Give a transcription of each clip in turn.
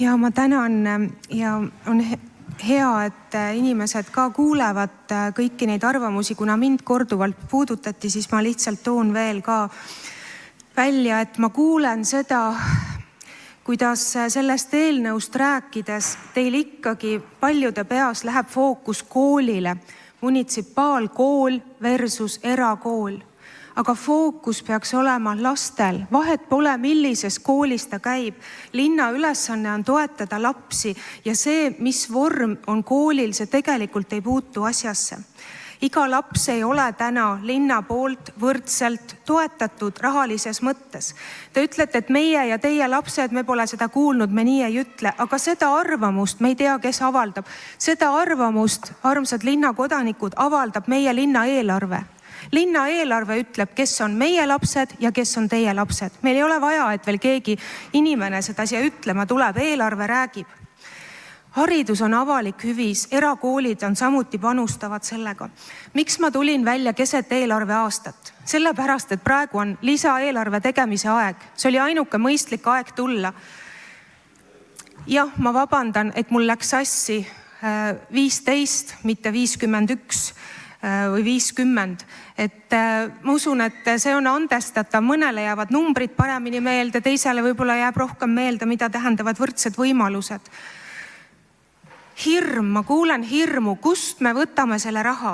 Ja ma tänan ja on hea, et inimesed ka kuulevad kõiki neid arvamusi, kuna mind korduvalt puudutati, siis ma lihtsalt toon veel ka välja, et ma kuulen seda, kuidas sellest eelnõust rääkides teil ikkagi paljude peas läheb fookus koolile, munitsipaalkool versus erakool. Aga fookus peaks olema lastel. Vahet pole, millises koolis ta käib. Linna ülesanne on toetada lapsi ja see, mis vorm on koolil, see tegelikult ei puutu asjasse. Iga laps ei ole täna linna poolt võrdselt toetatud rahalises mõttes. Te ütlete, et meie ja teie lapsed, me pole seda kuulnud, me nii ei ütle, aga seda arvamust me ei tea, kes avaldab. Seda arvamust, armsad linnakodanikud, avaldab meie linna eelarve. Linna eelarve ütleb, kes on meie lapsed ja kes on teie lapsed. Meil ei ole vaja, et veel keegi inimene seda siia ütlema tuleb, eelarve räägib. Haridus on avalik hüvis, erakoolid on samuti panustavad sellega. Miks ma tulin välja keset eelarve aastat? Sellepärast, et praegu on lisaeelarve tegemise aeg. See oli ainuke mõistlik aeg tulla. Jah, ma vabandan, et mul läks sassi 15, mitte 51 või 50. Ma usun, et see on andestatav. Mõnele jäävad numbrid paremini meelde, teisele võib-olla jääb rohkem meelde, mida tähendavad võrdsed võimalused. Hirm, ma kuulen hirmu, kust me võtame selle raha.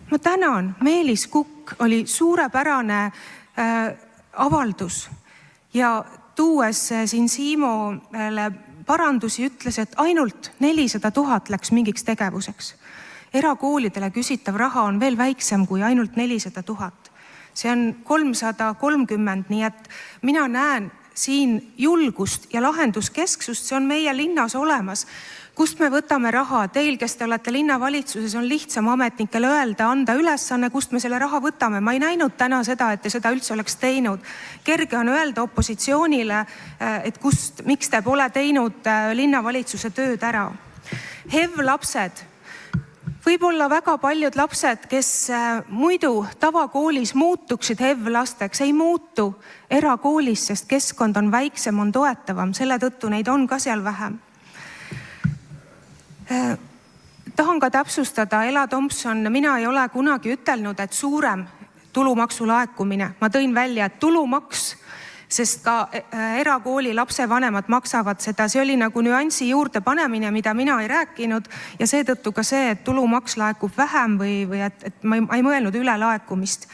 Ma tänan, Meelis Kukk oli suurepärane avaldus ja tuues siin Siimole parandusi ütles, et ainult 400 000 läks mingiks tegevuseks. Erakoolidele küsitav raha on veel väiksem kui ainult 400 000. See on 330, nii et mina näen siin julgust ja lahenduskesksust, see on meie linnas olemas. Kust me võtame raha? Teil, kes te olete linnavalitsuses, on lihtsam ametnikele öelda, anda ülesanne, kust me selle raha võtame. Ma ei näinud täna seda, et te seda üldse oleks teinud. Kerge on öelda opositsioonile, et miks te pole teinud linnavalitsuse tööd ära. HEV-lapsed. Võib-olla väga paljud lapsed, kes muidu tavakoolis muutuksid HEV-lasteks, ei muutu erakoolis, sest keskkond on väiksem, on toetavam. Selle tõttu neid on ka seal vähem. Tahan ka täpsustada, Ela Thompson, mina ei ole kunagi ütelnud, et suurem tulumaksu laekumine. Ma tõin välja, et tulumaks, sest ka erakooli lapsevanemad maksavad seda. See oli nagu nüansi juurde panemine, mida mina ei rääkinud ja seetõttu ka see, et tulumaks laekub vähem või et ma ei mõelnud üle laekumist.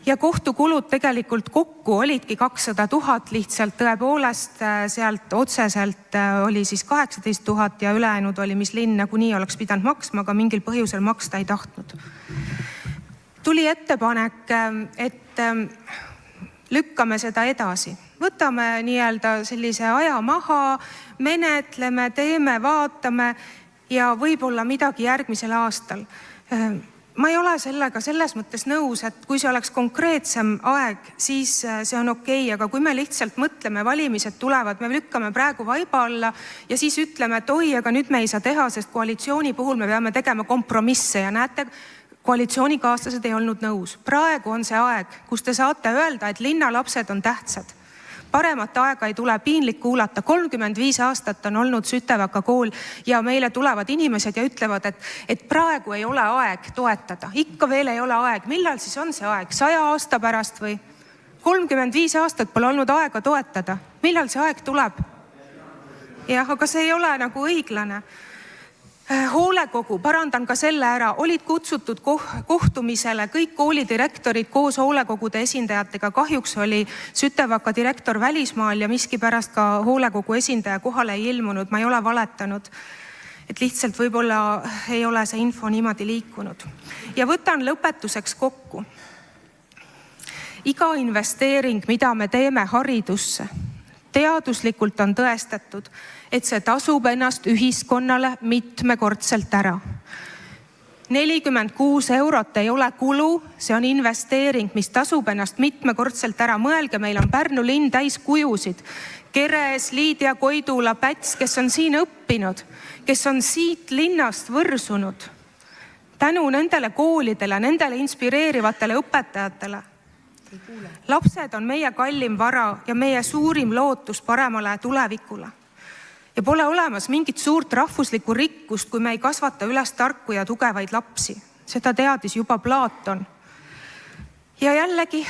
Ja kohtukulud tegelikult kokku olidki 200 000, lihtsalt tõepoolest sealt otseselt oli siis 18 000 ja ülejäänud oli, mis linn nagunii oleks pidanud maksma, aga mingil põhjusel maksta ei tahtnud. Tuli ettepanek, et lükkame seda edasi. Võtame nii-öelda sellise aja maha, menetleme, teeme, vaatame ja võib-olla midagi järgmisel aastal. Ma ei ole sellega selles mõttes nõus, et kui see oleks konkreetsem aeg, siis see on okei, aga kui me lihtsalt mõtleme, valimised tulevad, me lükkame praegu vaiba alla ja siis ütleme, et oi, aga nüüd me ei saa teha, sest koalitsiooni puhul me peame tegema kompromisse ja näete, koalitsioonikaaslased ei olnud nõus. Praegu on see aeg, kus te saate öelda, et linnalapsed on tähtsad. Paremat aega ei tule, piinlik kuulata. 35 aastat on olnud Sütevaka kool ja meile tulevad inimesed ja ütlevad, et praegu ei ole aeg toetada. Ikka veel ei ole aeg. Millal siis on see aeg? 100 aasta pärast või? 35 aastat pole olnud aega toetada. Millal see aeg tuleb? Jah, aga see ei ole nagu õiglane. Hoolekogu, parandan ka selle ära, olid kutsutud kohtumisele kõik koolidirektorid koos hoolekogude esindajatega. Kahjuks oli Sütevaka direktor välismaal ja miskipärast ka hoolekogu esindaja kohale ei ilmunud. Ma ei ole valetanud, et lihtsalt võib-olla ei ole see info niimoodi liikunud. Ja võtan lõpetuseks kokku. Iga investeering, mida me teeme haridusse, teaduslikult on tõestatud, et see tasub ennast ühiskonnale mitmekordselt ära. 46 eurot ei ole kulu, see on investeering, mis tasub ennast mitmekordselt ära. Mõelge, meil on Pärnu linn täis kujusid. Keres, Liidia Koidula, Päts, kes on siin õppinud, kes on siit linnast võrsunud. Tänu nendele koolidele, nendele inspireerivatele õpetajatele Lapsed on meie kallim vara ja meie suurim lootus paremale tulevikule. Ja pole olemas mingit suurt rahvuslikku rikkust, kui me ei kasvata üles tarku ja tugevaid lapsi. Seda teadis juba Platon. Ja jällegi,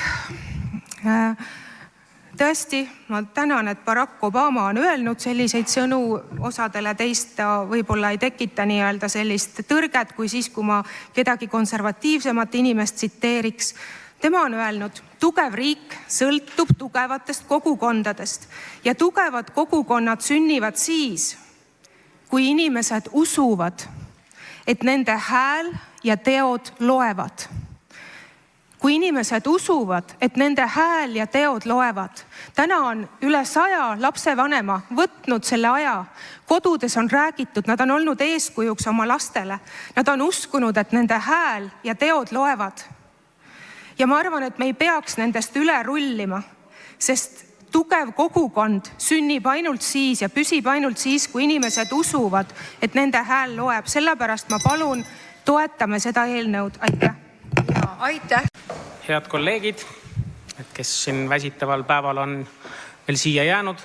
tõesti, ma tänan, et Barack Obama on öelnud selliseid sõnu, osadele teist võib-olla ei tekita nii-öelda sellist tõrget, kui siis, kui ma kedagi konservatiivsemat inimest tsiteeriks. Tema on öelnud, tugev riik sõltub tugevatest kogukondadest ja tugevad kogukonnad sünnivad siis, kui inimesed usuvad, et nende hääl ja teod loevad. Kui inimesed usuvad, et nende hääl ja teod loevad. Täna on üle 100 lapsevanema võtnud selle aja. Kodudes on räägitud, nad on olnud eeskujuks oma lastele. Nad on uskunud, et nende hääl ja teod loevad. Ja ma arvan, et me ei peaks nendest üle rullima, sest tugev kogukond sünnib ainult siis ja püsib ainult siis, kui inimesed usuvad, et nende hääl loeb. Sellepärast ma palun, toetame seda eelnõud. Aitäh! Ja, aitäh! Head kolleegid, kes siin väsitaval päeval on veel siia jäänud,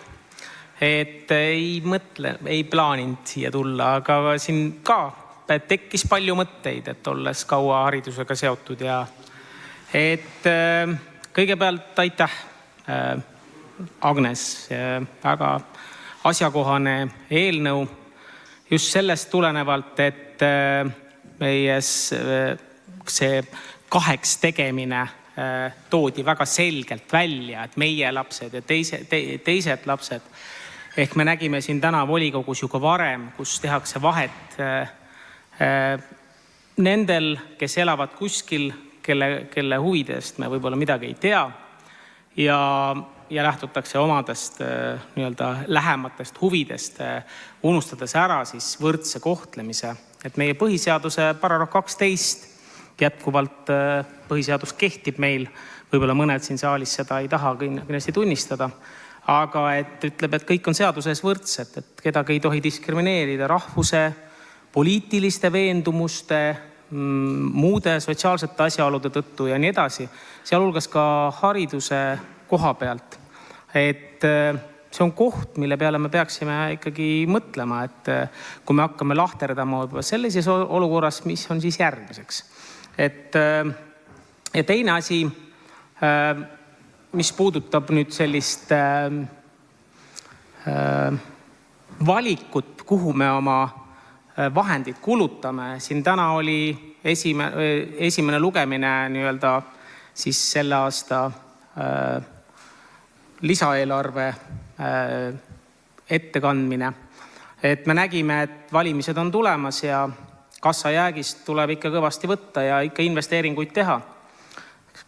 et ei plaaninud siia tulla, aga siin ka tekkis palju mõtteid, et olles kaua haridusega seotud ja et kõigepealt aitäh, Agnes, väga asjakohane eelnõu just sellest tulenevalt, et meie see kaheks tegemine toodi väga selgelt välja, et meie lapsed ja teised lapsed. Ehk me nägime siin täna volikogus ju ka varem, kus tehakse vahet nendel, kes elavad kuskil, kelle huvidest me võib-olla midagi ei tea ja lähtutakse omadest nii-öelda lähematest huvidest, unustades ära siis võrdse kohtlemise. Et meie põhiseaduse paragrahv 12 jätkuvalt põhiseadus kehtib meil, võib-olla mõned siin saalis seda ei taha kindlasti tunnistada, aga et ütleb, et kõik on seaduses võrdsed, et kedagi ei tohi diskrimineerida rahvuse, poliitiliste veendumuste, muude sotsiaalsete asjaolude tõttu ja nii edasi, sealhulgas ka hariduse koha pealt. Et see on koht, mille peale me peaksime ikkagi mõtlema, et kui me hakkame lahterdama sellises olukorras, mis on siis järgmiseks. Ja teine asi, mis puudutab nüüd sellist valikut, kuhu me oma vahendid kulutame. Siin täna oli esimene lugemine nii-öelda siis selle aasta lisaeelarve ettekandmine. Et me nägime, et valimised on tulemas ja kassajäägist tuleb ikka kõvasti võtta ja ikka investeeringuid teha.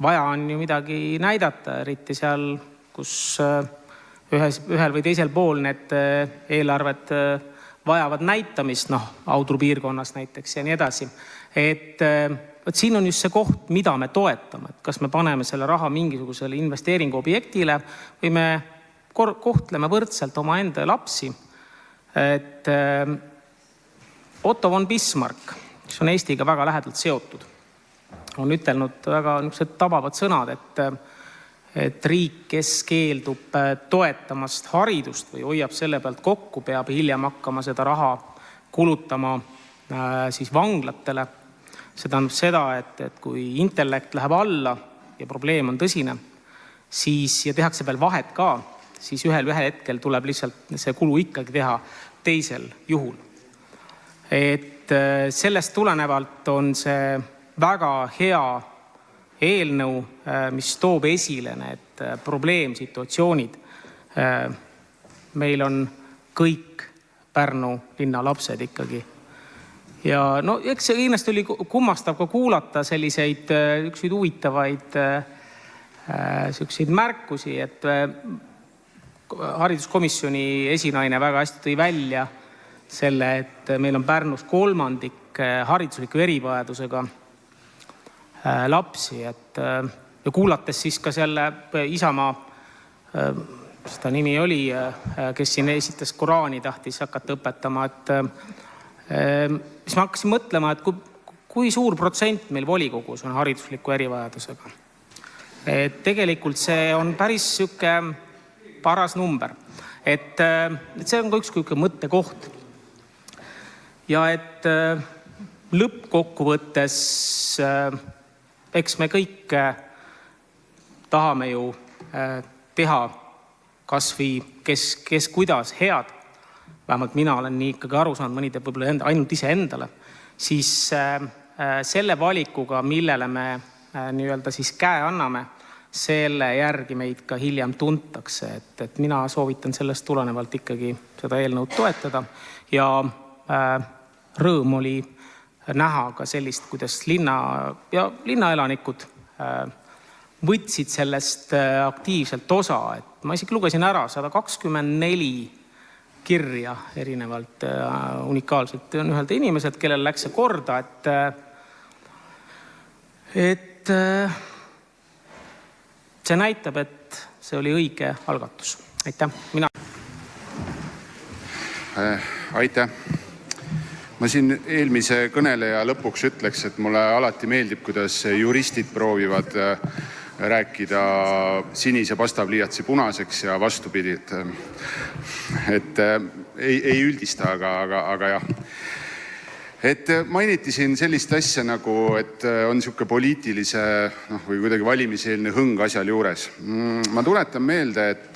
Vaja on ju midagi näidata, eriti seal, kus ühel või teisel pool need eelarved vajavad näitamist, Audru piirkonnas näiteks ja nii edasi. Et siin on just see koht, mida me toetame. Et kas me paneme selle raha mingisugusele investeeringu objektile või me kohtleme võrdselt oma enda lapsi. Et Otto von Bismarck, kes on Eestiga väga lähedalt seotud, on ütelnud väga tabavad sõnad, et riik, kes keeldub toetamast haridust või hoiab selle pealt kokku, peab hiljem hakkama seda raha kulutama siis vanglatele. See tähendab seda, et kui intellekt läheb alla ja probleem on tõsine, siis ja tehakse veel vahet ka, siis ühel hetkel tuleb lihtsalt see kulu ikkagi teha teisel juhul. Et sellest tulenevalt on see väga hea eelnõu, mis toob esile need probleemsituatsioonid. Meil on kõik Pärnu linna lapsed ikkagi. Ja eks see kindlasti oli kummastav ka kuulata selliseid huvitavaid märkusi, et hariduskomisjoni esinaine väga hästi tõi välja selle, et meil on Pärnus 3% haridusliku erivajadusega lapsi, ja kuulates siis ka selle Isamaa, seda nimi oli, kes siin esitas Koraani, tahtis hakata õpetama, et siis ma hakkasin mõtlema, et kui suur protsent meil volikogus on haridusliku erivajadusega. Et tegelikult see on päris siuke paras number. Et see on ka üks mõttekoht. Ja et lõppkokkuvõttes eks me kõik tahame ju teha kas või kes kuidas head, vähemalt mina olen nii ikkagi aru saanud, mõni teeb võib-olla ainult ise endale, siis selle valikuga, millele me nii-öelda siis käe anname, selle järgi meid ka hiljem tuntakse. Et mina soovitan sellest tulenevalt ikkagi seda eelnõud toetada ja rõõm oli näha ka sellist, kuidas linnaelanikud võtsid sellest aktiivselt osa. Et ma isegi lugesin ära 124 kirja erinevalt unikaalselt on ühelt inimeselt, kellel läks see korda, et see näitab, et see oli õige algatus. Aitäh! Aitäh! Ma siin eelmise kõneleja lõpuks ütleks, et mulle alati meeldib, kuidas juristid proovivad rääkida sinise pastapliiatsi punaseks ja vastupidi. Et ei üldista, aga jah. Et mainiti siin sellist asja nagu, et on siuke poliitilise või kuidagi valimiseelne hõng asjal juures. Ma tuletan meelde, et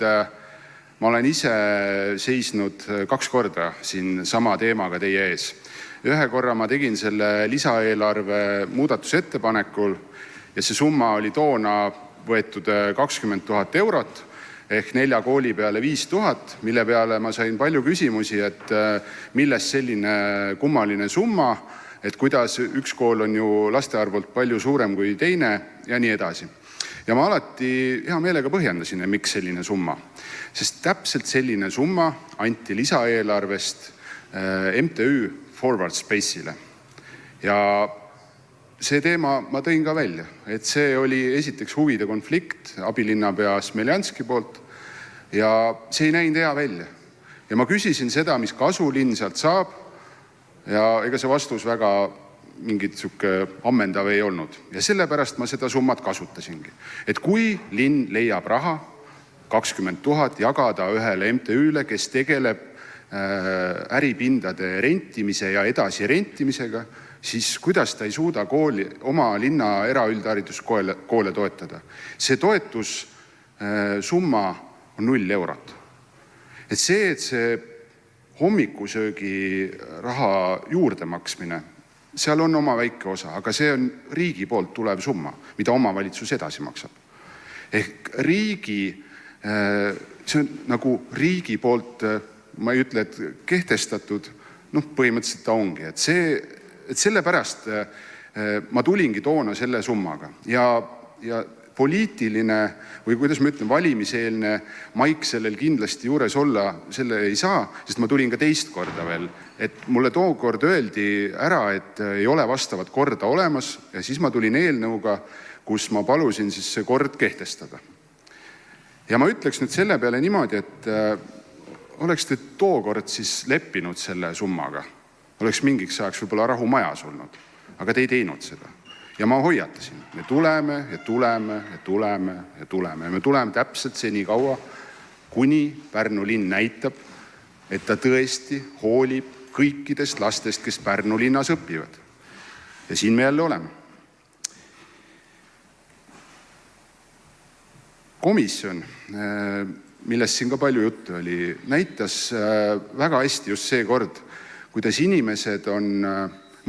ma olen ise seisnud 2 korda siin sama teemaga teie ees. Ühe korra ma tegin selle lisaeelarve muudatusettepanekul ja see summa oli toona võetud 20 000 eurot ehk 4 kooli peale 5000, mille peale ma sain palju küsimusi, et millest selline kummaline summa, et kuidas üks kool on ju laste arvult palju suurem kui teine ja nii edasi. Ja ma alati hea meelega põhjendasin, miks selline summa. Sest täpselt selline summa anti lisaeelarvest MTÜ Forward Space'ile. Ja see teema ma tõin ka välja, et see oli esiteks huvide konflikt abilinnapea Smeljanski poolt ja see ei näinud hea välja. Ja ma küsisin seda, mis kasu linn sealt saab ja ega see vastus väga mingit siuke ammendav ei olnud. Ja sellepärast ma seda summat kasutasingi. Et kui linn leiab raha 20 000 jagada ühele MTÜ-le, kes tegeleb äripindade rentimise ja edasi rentimisega, siis kuidas ta ei suuda oma linna eraüldhariduskoole toetada. See toetussumma on 0 eurot. Et see hommikusöögi raha juurde maksmine, seal on oma väike osa, aga see on riigi poolt tulev summa, mida omavalitsus edasi maksab. Ehk see on nagu riigi poolt, ma ei ütle, et kehtestatud, põhimõtteliselt ta ongi. Et sellepärast ma tulingi toona selle summaga ja poliitiline või kuidas ma ütlen, valimiseelne maik sellel kindlasti juures olla, selle ei saa, sest ma tulin ka teist korda veel. Et mulle tookord öeldi ära, et ei ole vastavat korda olemas ja siis ma tulin eelnõuga, kus ma palusin siis see kord kehtestada. Ja ma ütleks nüüd selle peale niimoodi, et oleks te tookord siis leppinud selle summaga. Oleks mingiks ajaks võib-olla rahu majas olnud, aga te ei teinud seda. Ja ma hoiatasin, me tuleme ja tuleme ja tuleme ja tuleme. Ja me tuleme täpselt seni kaua, kuni Pärnu linn näitab, et ta tõesti hoolib kõikidest lastest, kes Pärnu linnas õpivad. Ja siin me jälle oleme. Komisjon, millest siin ka palju juttu oli, näitas väga hästi just see kord, kuidas inimesed on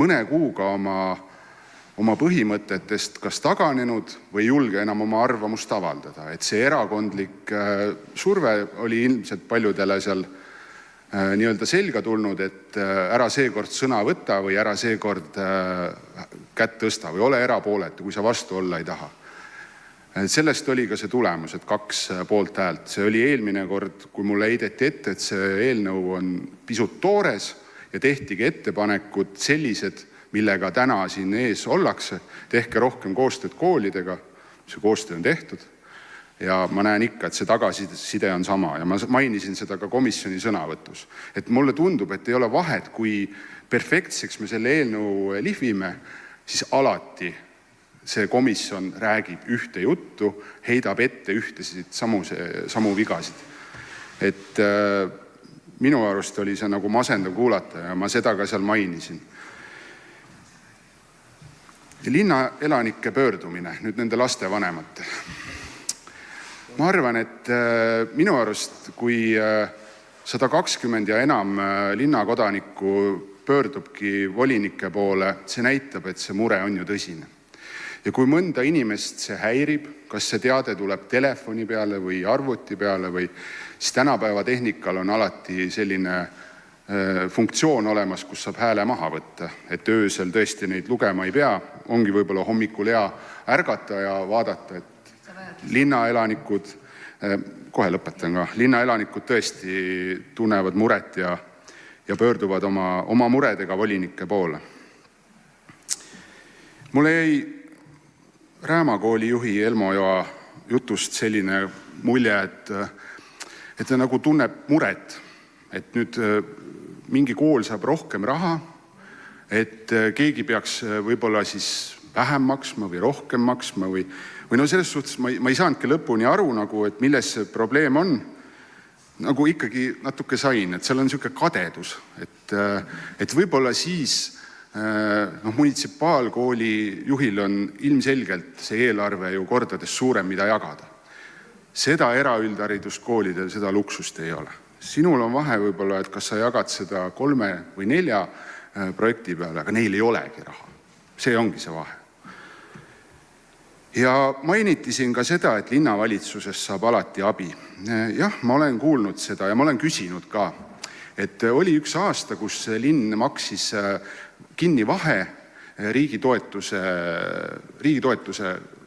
mõne kuuga oma põhimõtetest kas taganenud või julge enam oma arvamust avaldada. Et see erakondlik surve oli ilmselt paljudele seal nii-öelda selga tulnud, et ära seekord sõna võtta või ära seekord kätt tõsta või ole erapooletu, kui sa vastu olla ei taha. Sellest oli ka see tulemus, et 2 poolt häält. See oli eelmine kord, kui mulle heideti ette, et see eelnõu on pisut toores ja tehtigi ettepanekud sellised, millega täna siin ees ollakse. Tehke rohkem koostööd koolidega, see koostöö on tehtud. Ja ma näen ikka, et see tagasiside on sama ja ma mainisin seda ka komisjoni sõnavõtus. Et mulle tundub, et ei ole vahet, kui perfektseks me selle eelnõu lihvime, siis alati see komisjon räägib ühte juttu, heidab ette ühtesid samu vigasid. Et minu arust oli see nagu masendav kuulata ja ma seda ka seal mainisin. Linnaelanike pöördumine nüüd nende laste vanematel. Ma arvan, et minu arust, kui 120 ja enam linnakodanikku pöördubki volinike poole, see näitab, et see mure on ju tõsine. Ja kui mõnda inimest see häirib, kas see teade tuleb telefoni peale või arvuti peale või siis tänapäeva tehnikal on alati selline funktsioon olemas, kus saab hääle maha võtta, et öösel tõesti neid lugema ei pea, ongi võib-olla hommikul hea ärgata ja vaadata, et linnaelanikud, kohe lõpetan ka, linnaelanikud tõesti tunnevad muret ja pöörduvad oma muredega volinike poole. Mulle jäi Rääma kooli juhi Elmo Joa jutust selline mulje, et ta nagu tunneb muret, et nüüd mingi kool saab rohkem raha, et keegi peaks võib-olla siis vähem maksma või rohkem maksma või no selles suhtes ma ei saanudki lõpuni aru, nagu, et milles see probleem on. Nagu ikkagi natuke sain, et seal on niisugune kadedus, et võib-olla siis munitsipaalkooli juhil on ilmselgelt see eelarve ju kordades suurem, mida jagada. Seda eraüldhariduskoolidel seda luksust ei ole. Sinul on vahe võib-olla, et kas sa jagad seda 3 või 4 projekti peale, aga neil ei olegi raha. See ongi see vahe. Ja mainiti siin ka seda, et linnavalitsuses saab alati abi. Jah, ma olen kuulnud seda ja ma olen küsinud ka, et oli üks aasta, kus linn maksis kinni vahe, riigi toetuse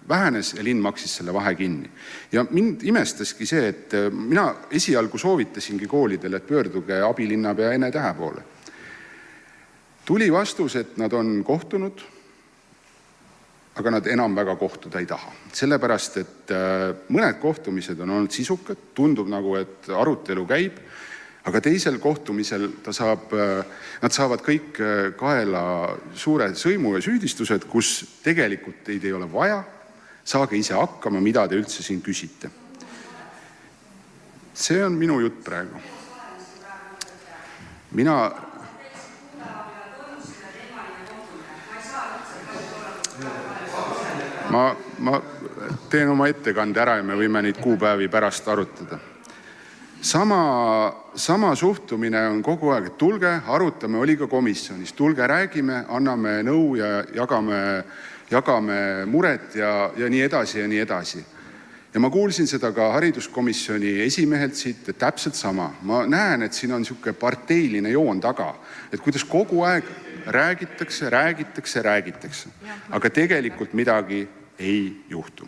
vähenes ja linn maksis selle vahe kinni. Ja mind imestaski see, et mina esialgu soovitasingi koolidele, et pöörduge abilinnapea Ene Tähe poole. Tuli vastus, et nad on kohtunud, aga nad enam väga kohtuda ei taha. Sellepärast, et mõned kohtumised on olnud sisukad, tundub nagu, et arutelu käib, aga teisel kohtumisel nad saavad kõik kaela suure sõimu ja süüdistused, kus tegelikult teid ei ole vaja, saage ise hakkama, mida te üldse siin küsite. See on minu jutt praegu. Ma teen oma ettekande ära ja me võime neid kuupäevi pärast arutada. Sama suhtumine on kogu aeg, et tulge, arutame, oli ka komisjonis, tulge, räägime, anname nõu ja jagame muret ja nii edasi ja nii edasi. Ja ma kuulsin seda ka hariduskomisjoni esimehelt siit, et täpselt sama. Ma näen, et siin on niisugune parteiline joon taga, et kuidas kogu aeg räägitakse, aga tegelikult midagi ei juhtu.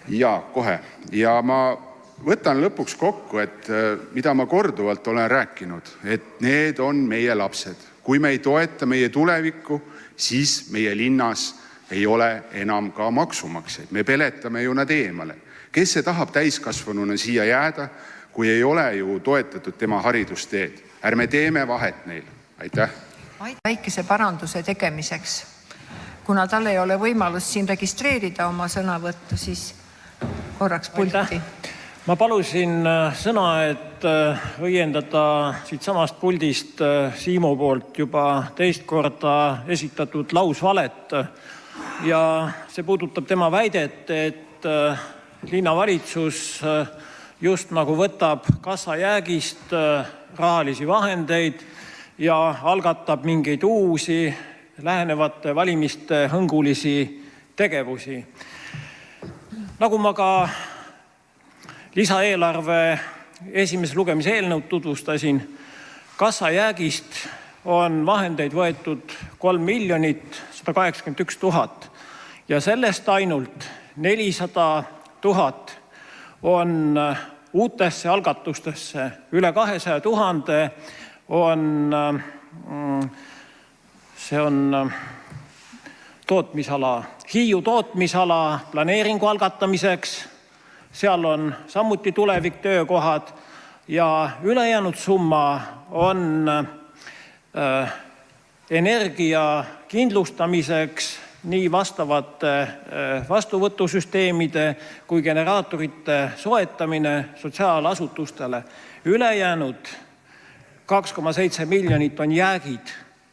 Ja kohe. Ja ma võtan lõpuks kokku, et mida ma korduvalt olen rääkinud, et need on meie lapsed. Kui me ei toeta meie tulevikku, siis meie linnas ei ole enam ka maksumaksjaid. Me peletame ju nad eemale. Kes see tahab täiskasvanuna siia jääda, kui ei ole ju toetatud tema haridusteed? Ärme teeme vahet neil. Aitäh! Väikese paranduse tegemiseks. Kuna tal ei ole võimalust siin registreerida oma sõnavõttu, siis korraks pulti. Ma palusin sõna, et õiendada siit samast puldist Siimu poolt juba teist korda esitatud lausvalet. Ja see puudutab tema väidet, et linnavalitsus just nagu võtab kassajäägist rahalisi vahendeid ja algatab mingeid uusi lähenevate valimiste hõngulisi tegevusi. Nagu ma ka lisaeelarve esimese lugemise eelnõud tutvustasin, kassajäägist on vahendeid võetud 3 181 000 ja sellest ainult 400 000 on uutesse algatustesse, üle 200 000 see on tootmisala, Hiiu tootmisala planeeringu algatamiseks, seal on samuti tuleviktöökohad ja ülejäänud summa on energia kindlustamiseks nii vastavate vastuvõtusüsteemide kui generaatorite soetamine sotsiaalasutustele. Ülejäänud 2,7 miljonit on jäägid.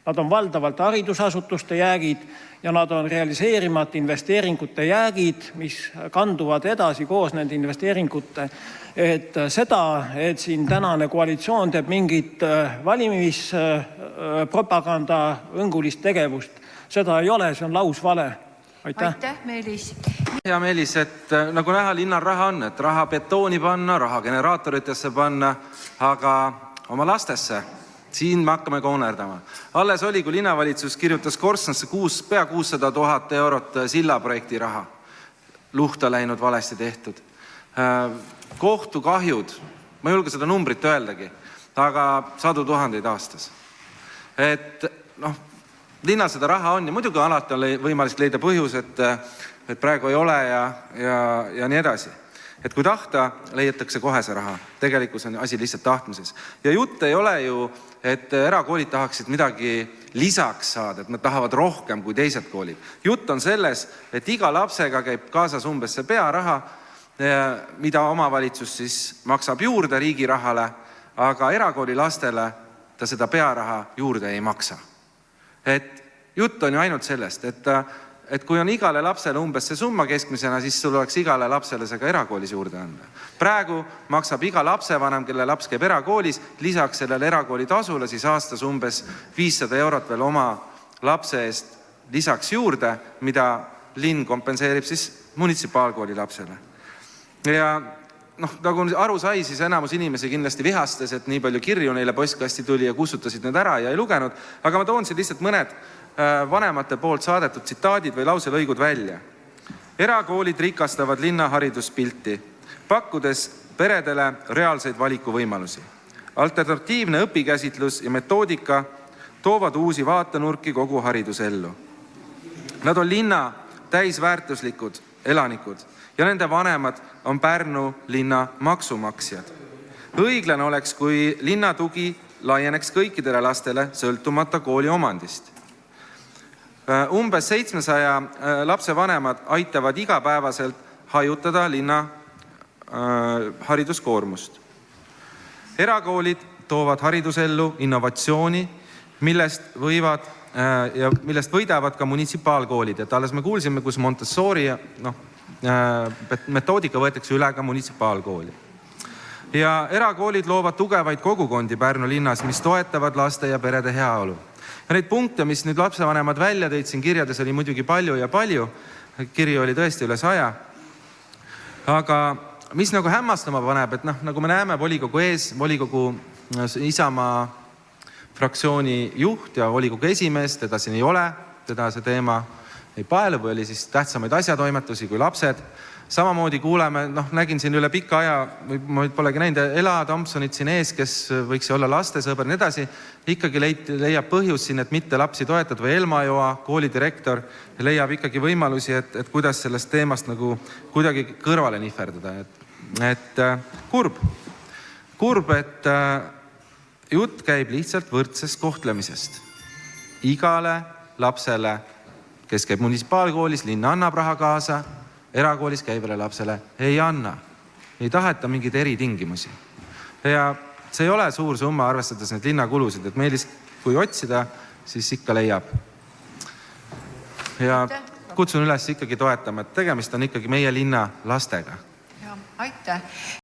Nad on valdavalt haridusasutuste jäägid ja nad on realiseerimata investeeringute jäägid, mis kanduvad edasi koos nende investeeringute. Et seda, et siin tänane koalitsioon teeb mingit valimispropaganda õngulist tegevust, seda ei ole, see on lausvale. Aitäh, Meelis. Hea Meelis, et nagu näha, linnal raha on, et raha betooni panna, raha generaatoritesse panna, aga oma lastesse, siin me hakkame koonerdama. Alles oli, kui linnavalitsus kirjutas Korstnasse pea 600 000 eurot sillaprojekti raha. Luhta läinud, valesti tehtud. Kohtukahjud, ma ei julge seda numbrit öeldagi, aga 100 000 aastas. Et linnal seda raha on ja muidugi alati on võimalik leida põhjus, et praegu ei ole ja nii edasi. Et kui tahta, leiatakse kohe see raha. Tegelikult on asi lihtsalt tahtmises. Ja jutt ei ole ju, et erakoolid tahaksid midagi lisaks saada, et nad tahavad rohkem kui teised koolid. Jutt on selles, et iga lapsega käib kaasas umbes see pearaha, mida omavalitsus siis maksab juurde riigi rahale, aga erakooli lastele ta seda pearaha juurde ei maksa. Et jutt on ju ainult sellest, et kui on igale lapsele umbes see summa keskmisena, siis sul oleks igale lapsele see ka erakoolis juurde anda. Praegu maksab iga lapsevanem, kelle laps käib erakoolis, lisaks sellele erakooli tasule siis aastas umbes 500 eurot veel oma lapse eest lisaks juurde, mida linn kompenseerib siis munitsipaalkooli lapsele. Ja nagu aru sai, siis enamus inimesi kindlasti vihastas, et nii palju kirju neile postkasti tuli ja kustutasid need ära ja ei lugenud, aga ma toon siin lihtsalt mõned vanemate poolt saadetud tsitaadid või lauselõigud välja. Erakoolid rikastavad linna hariduspilti, pakkudes peredele reaalseid valikuvõimalusi. Alternatiivne õpikäsitlus ja metoodika toovad uusi vaatenurki kogu haridusellu. Nad on linna täisväärtuslikud elanikud ja nende vanemad on Pärnu linna maksumaksjad. Õiglane oleks, kui linna tugi laieneks kõikidele lastele sõltumata kooli omandist. Umbes 700 lapsevanemad aitavad igapäevaselt hajutada linna hariduskoormust. Erakoolid toovad haridusellu innovatsiooni, millest võidavad ka munitsipaalkoolid. Et alles me kuulsime, kus Montessori metoodika võetakse üle ka munitsipaalkooli. Ja erakoolid loovad tugevaid kogukondi Pärnu linnas, mis toetavad laste ja perede heaolu. Ja neid punkte, mis nüüd lapsevanemad välja tõid, siin kirjades oli muidugi palju ja palju, kiri oli tõesti üle 100, aga mis nagu hämmastama paneb, et nagu me näeme volikogu ees, volikogu Isamaa fraktsiooni juht ja volikogu esimees, teda siin ei ole, teda see teema ei paelu või oli siis tähtsamaid asjatoimetusi kui lapsed. Samamoodi kuuleme, nägin siin üle pika aja, ma polegi näinud Ela Thompsonit siin ees, kes võiks olla lastesõber, nii edasi, ikkagi leiab põhjus siin, et mitte lapsi toetada või Elmajoa koolidirektor leiab ikkagi võimalusi, et kuidas sellest teemast nagu kuidagi kõrvale nihverdada. Et kurb, et jutt käib lihtsalt võrdsest kohtlemisest. Igale lapsele, kes käib munitsipaalkoolis, linna annab raha kaasa, erakoolis käivale lapsele ei anna. Ei taheta mingeid eritingimusi. Ja see ei ole suur summa, arvestades need linnakulusid, et Meelis, kui otsida, siis ikka leiab. Ja kutsun üles ikkagi toetama, et tegemist on ikkagi meie linna lastega. Aitäh.